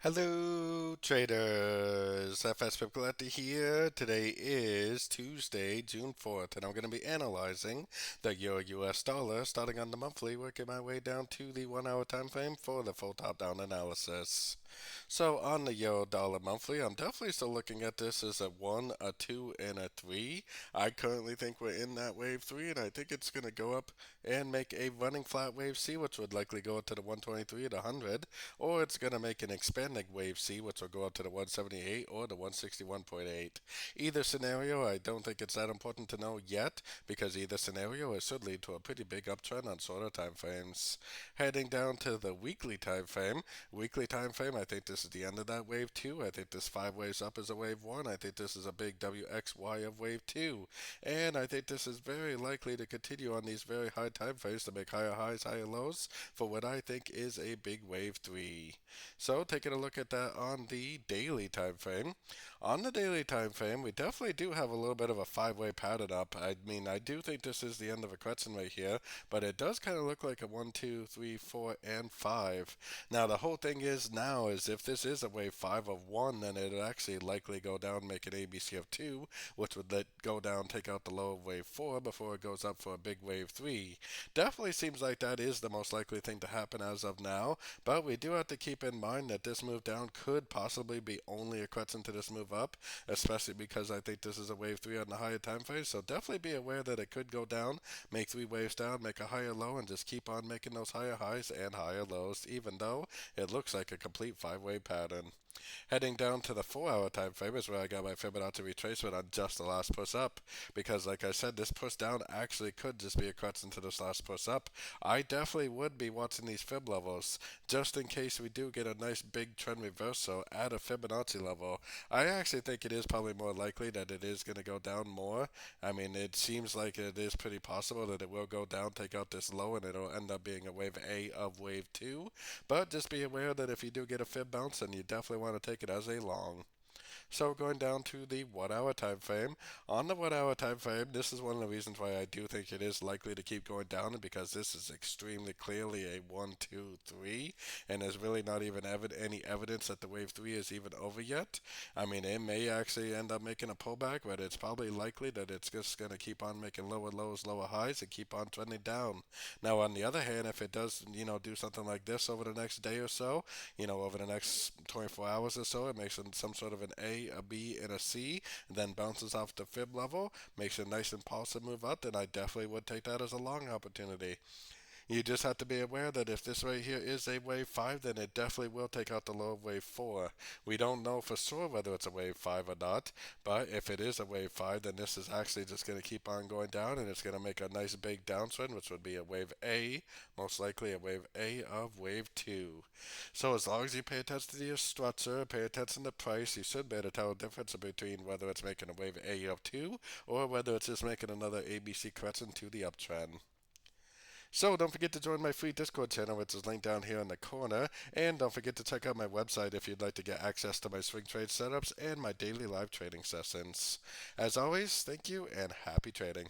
Hello, traders. FX Pip Collector here. Today is Tuesday, June 4th, and I'm going to be analyzing the Euro US dollar starting on the monthly, working my way down to the 1 hour time frame for the full top down analysis. So, on the Euro dollar monthly, I'm definitely still looking at this as a 1, a 2, and a 3. I currently think we're in that wave 3, and I think it's going to go up and make a running flat wave C, which would likely go up to the 123 to 100, or it's going to make an expanding wave C, which will go up to the 178 or the 161.8. Either scenario, I don't think it's that important to know yet, because either scenario it should lead to a pretty big uptrend on shorter time frames. Heading down to the weekly time frame, I think this is the end of that wave 2. I think this 5 waves up is a wave 1. I think this is a big WXY of wave 2. And I think this is very likely to continue on these very high time frames to make higher highs, higher lows for what I think is a big wave 3. So taking a look at that on the daily time frame. On the daily time frame, we definitely do have a little bit of a 5 way pattern up. I mean, I do think this is the end of a correction right here, but it does kind of look like a 1, 2, 3, 4, and 5. Now the whole thing is now is if this is a wave 5 of 1, then it'll actually likely go down, make an ABC of 2, which would let go down, take out the low of wave 4 before it goes up for a big wave 3. Definitely seems like that is the most likely thing to happen as of now, but we do have to keep in mind that this move down could possibly be only a correction to this move up, especially because I think this is a wave 3 on the higher time phase. So definitely be aware that it could go down, make 3 waves down, make a higher low, and just keep on making those higher highs and higher lows, even though it looks like a complete 5 way pattern. Heading down to the 4 hour time frame is where I got my Fibonacci retracement on just the last push up, because like I said, this push down actually could just be a correction to this last push up. I definitely would be watching these fib levels just in case we do get a nice big trend reversal at a Fibonacci level. I actually think it is probably more likely that it is going to go down more. I mean, it seems like it is pretty possible that it will go down, take out this low, and it'll end up being a wave A of wave 2. But just be aware that if you do get a fib bounce, then you definitely want to take it as a long. So going down to the 1 hour time frame. On the 1 hour time frame, this is one of the reasons why I do think it is likely to keep going down, because this is extremely clearly a 1, 2, 3, and there's really not even any evidence that the wave 3 is even over yet. I mean, it may actually end up making a pullback, but it's probably likely that it's just going to keep on making lower lows, lower highs, and keep on trending down. Now, on the other hand, if it does, do something like this over the next day or so, over the next 24 hours or so, it makes some sort of an a B, and a C, and then bounces off the fib level, makes a nice impulsive move up, then I definitely would take that as a long opportunity. You just have to be aware that if this right here is a wave 5, then it definitely will take out the low of wave 4. We don't know for sure whether it's a wave 5 or not, but if it is a wave 5, then this is actually just going to keep on going down, and it's going to make a nice big downswing, which would be a wave A, most likely a wave A of wave 2. So as long as you pay attention to your structure, pay attention to price, you should be able to tell the difference between whether it's making a wave A of 2 or whether it's just making another ABC correction to the uptrend. So don't forget to join my free Discord channel, which is linked down here in the corner. And don't forget to check out my website if you'd like to get access to my swing trade setups and my daily live trading sessions. As always, thank you and happy trading.